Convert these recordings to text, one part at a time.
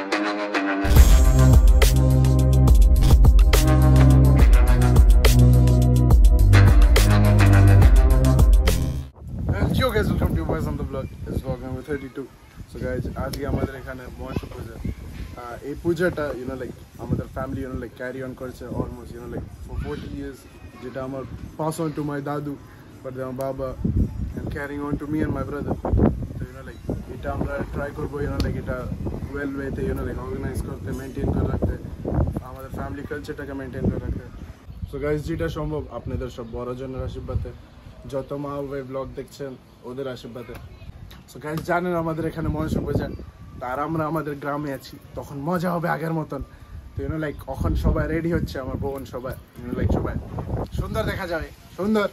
Yo guys, welcome to you boys on the vlog. It's vlog number 32. So guys, आज के हमारे एखाने मोनोशो पूजा. ये पूजा टा like हमारे family like carry on करছে almost like for 40 years. যেটা আমার pass on to my dadu, but then my baba and carrying on to me and my brother. So like এটা আমরা try করবো like এটা well way তে like organize করতে, maintain করে রাখতে, আমাদের family culture টাকে maintain করে রাখতে. So guys, যেটা সম্ভব আপনাদের সব বড়জনের আশীর্বাদে, যত মা ভাই ব্লগ দেখছেন ওদের আশীর্বাদে. সো গাইস, জানেন আমাদের এখানে মনোশো পূজা, তার আমরা আমাদের গ্রামে আছি, তখন মজা হবে আগের মতন. তো লাইক এখন সবাই রেডি হচ্ছে, আমার বোন সবাই লাইক সবাই সুন্দর দেখা যাবে, সুন্দর.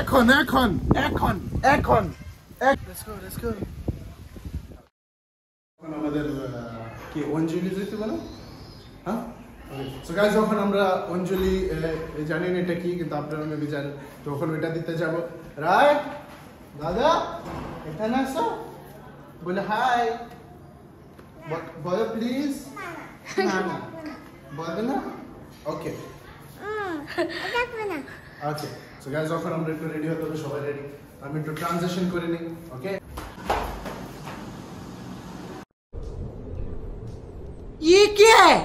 এখন এখন এখন এখন এখন আমাদের কি অঞ্জলি দিতে বলো? হ্যাঁ. সো গাইস, যখন আমরা অঞ্জলি জানি না এটা কি, কিন্তু আপনারা মেবি জানেন, তখন ওইটা দিতে যাব. রাইট দাদা, এখানে আসো, বলে হাই, বলো প্লিজ. না না বলবে না. ওকে ওকে. সো গাইস, যখন আমরা একটু রেডি হতে হবে, সবাই রেডি, আমি একটু ট্রানজিশন করে নিই. ওকে. ये क्या है?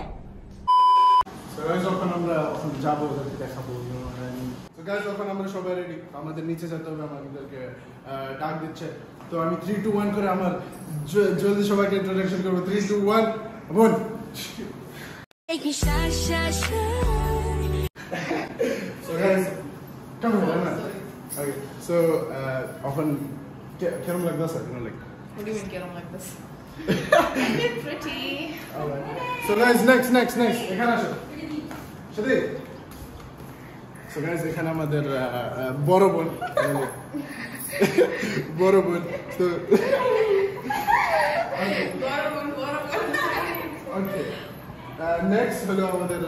যখন আমরা যাবো ওদেরকে দেখাবো. যখন আমরা সবাই রেডি, আমাদের নিচে যেতে হবে, আমাদেরকে ডাক দিচ্ছে. তো আমি 3, 2, 1 করে আমার জলদি সবাইকে ইন্ট্রোডাকশন করবো. 3, 2, 1 বোন. So guys, come on. Okay. So often কেরম লাগতেছে? Like what do you mean কেরম লাগতেছে? Pretty. Alright. So guys, next. এখানে আসো. সাথে. So guys, এখানে আমাদের বড় বোন. বড় বোন. তো Okay. Next হলো আমাদের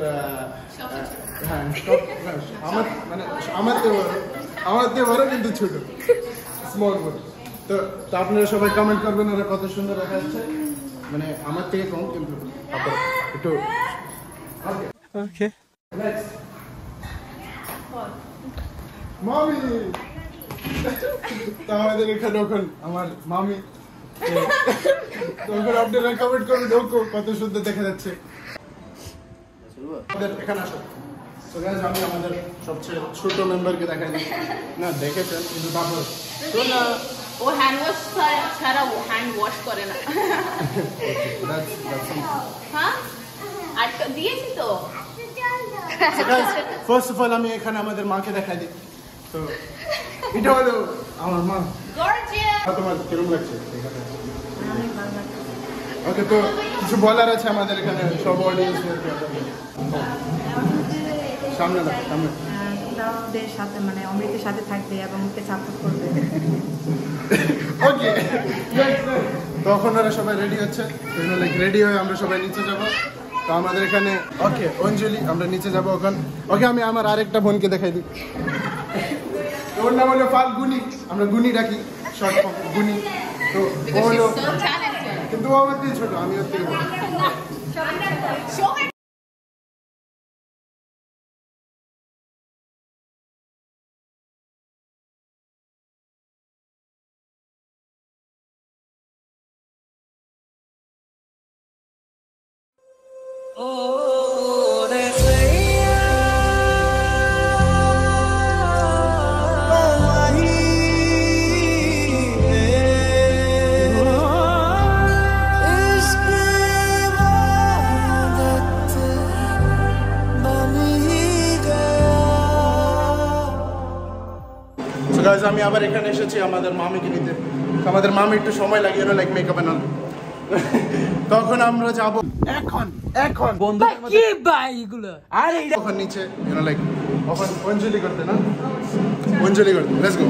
হ্যাঁ, আমাদের বড় কিন্তু ছোট, স্মল বোন. তো আপনারা সবাই কমেন্ট করবেন ওরা কত সুন্দর দেখা যাচ্ছে, মানে আমার থেকে কম কিন্তু একটু. ওকে. নেক্সট মামি. তো আমাদের এখানে এখন আমার মামি, তখন আপনারা কমেন্ট করবেন ওকে কত সুন্দর দেখা যাচ্ছে. এখানে আসো. So guys, আমি আমাদের সবচেয়ে ছোট মেম্বারকে দেখাই দিই. না দেখেছেন কিন্তু তারপর ও হ্যান্ড ওয়াশ ছাড়া ও হ্যান্ড ওয়াশ করে না. হ্যাঁ, আটকা দিয়েছি তো. ফার্স্ট অফ অল আমি এখানে আমাদের মাকে দেখাই দিই. তো এটা হলো আমার মা. তোমার কিরকম লাগছে এখানে? ওকে. তো কিছু বলার আছে আমাদের এখানে সব অডিয়েন্সদেরকে. সামনে ওদের সাথে মানে অমৃতের সাথে থাকবে এবং ওকে সাপোর্ট করবে. ওকে. তখন ওরা সবাই রেডি হচ্ছে, লাইক রেডি হয়ে আমরা সবাই নিচে যাব. তো আমাদের এখানে ওকে অঞ্জলি, আমরা নিচে যাব এখন. ওকে, আমি আমার আরেকটা বোনকে দেখাই দিই. ওর নাম হলো ফাল্গুনি, আমরা গুনি ডাকি, শর্ট ফর্ম গুনি. তো ও হলো, কিন্তু ও আমার থেকে ছোট, আমি ওর থেকে বড়. গাইস, আমি আবার এখানে এসেছি আমাদের মামিকে নিতে. আমাদের মামি একটু সময় লাগে লাইক মেকআপ এন্ড অল. তখন আমরা যাব এখন বন্ধু কি ভাই এগুলো. আরে তখন নিচে লাইক তখন অঞ্জলি করতে, না অঞ্জলি করতে. Let's go.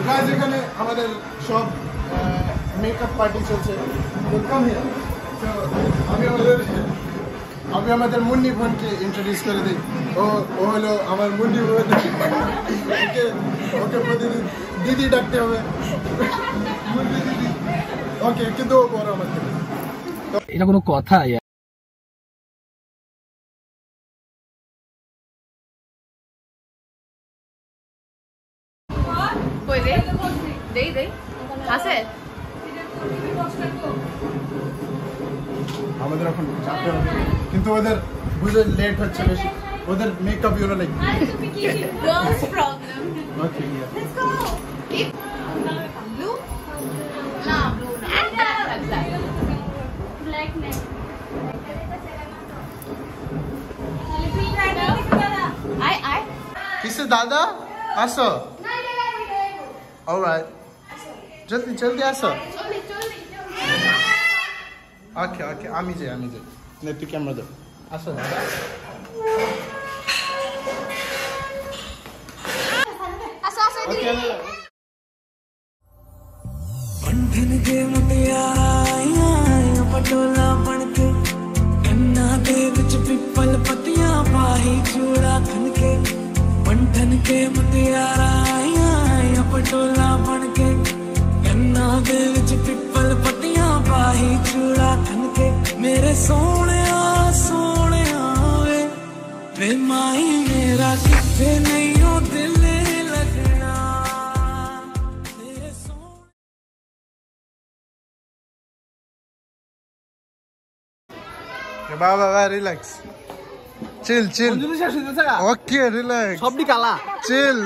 গাইস এখানে আমাদের সব মেকআপ পার্টি চলছে। Welcome here. আমি আমাদের মুন্নি বোনকে ইন্ট্রোডিউস করে দিই। ও হলো আমার মুন্নি বোন। ওকে প্রতিদিন দিদি ডাকতে হবে, মুন্নি দিদি। ওকে, কিন্তু ও বড় আমার থেকে। এটা কোনো কথা? আমাদের এখন চাপতে হবে, কিন্তু ওদের বুঝে লেট হচ্ছে বেশি। ওদের makeup you know like Girls problem. Okay yeah Let's go. Keep blue. No, blue. No. Black. Black neck. I. किसे दादा আসো। অলরাইট, জলদি জলদি আসো। ওকে ওকে, আমি যাই নে, তুই ক্যামেরা দে। আসো দাদা। बंधन के मुटियारा पटोला बनके गन्ना दे विच पिपल पत्तियां पाही चूड़ा खनके। बंधन के मुटियारा पटोला बनके गन्ना दे विच पिपल पत्तियां पाही चूड़ा खनके। मेरे सोने वे माई मेरा किथे नहीं हो दिल लगना। বাবা রিল্যাক্স, চিল চিল। ওকে রিল্যাক্স, সবটি কালা, চিল।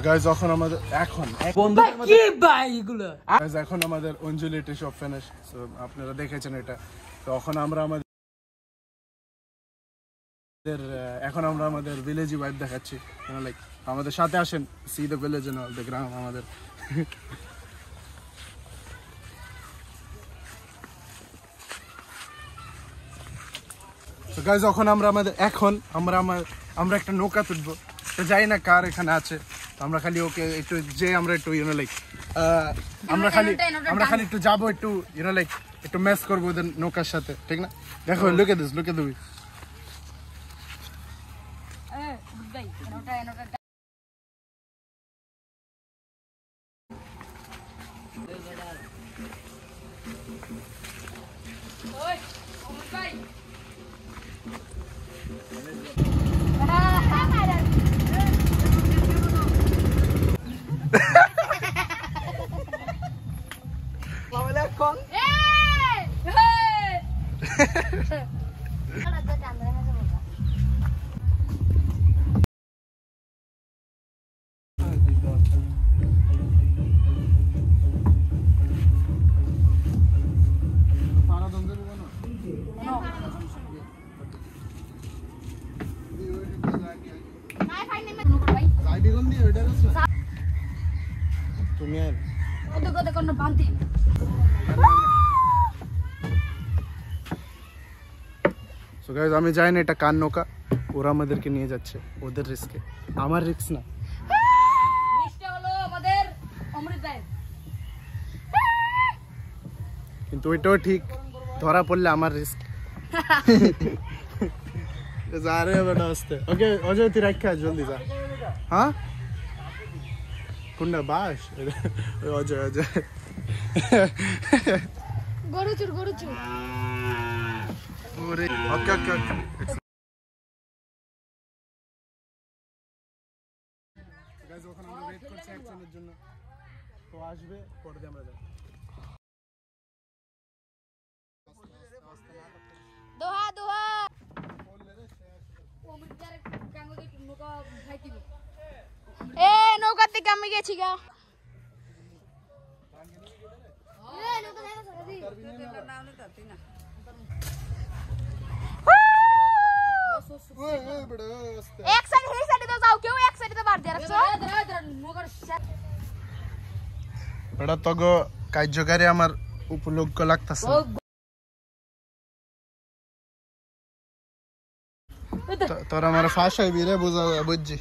গাইস এখন আমাদের অঞ্জলি সব ফিনিশ। সো আপনারা দেখেছেন এটা। তো এখন আমরা আমাদের ভিলেজি ভাইব দেখাচ্ছি। লাইক আমাদের সাথে আসেন, see the village and all the গ্রাম আমাদের। তো গাইস এখন আমরা একটা নৌকা তুলবো। তো যাই না কার এখানে আছে, আমরা খালি ওকে একটু লাইক আমরা খালি একটু যাবো, একটু লাইক একটু মেস করবো ওদের নৌকার সাথে, ঠিক না? দেখো, look at this, look at this. তুমি সো গাইস আমি জানি না এটা কার নৌকা, ওরা আমাদেরকে নিয়ে যাচ্ছে ওদের রিস্কে, আমার রিস্ক না। রিস্কটা হলো আমাদের অমৃত ভাই, কিন্তু ওইটাও ঠিক, ধরা পড়লে আমার রিস্ক। যা রে বেটা আসতে। ওকে অজয় তুই রাখা জলদি যা। হ্যাঁ কোনটা বাস? অজয় অজয় গরুচুর ওরে ওকে ওকে ওকে। গাইস ওখানে আমরা ওয়েট করছি অ্যাকশনের জন্য, তো আসবে পরে দিয়ে আমরা যাই। দোহা দোহা এ নৌকা থেকে আমি গেছি গা। এক সাইড এই সাইডে তো যাও, কেউ এক সাইডে তো বার দিয়ে রাখছো। বেটা তগো কার্যকারী আমার উপলক্ষ লাগতাছে। তোর আমার ফাঁসাই বিরে বুঝা বুঝছি।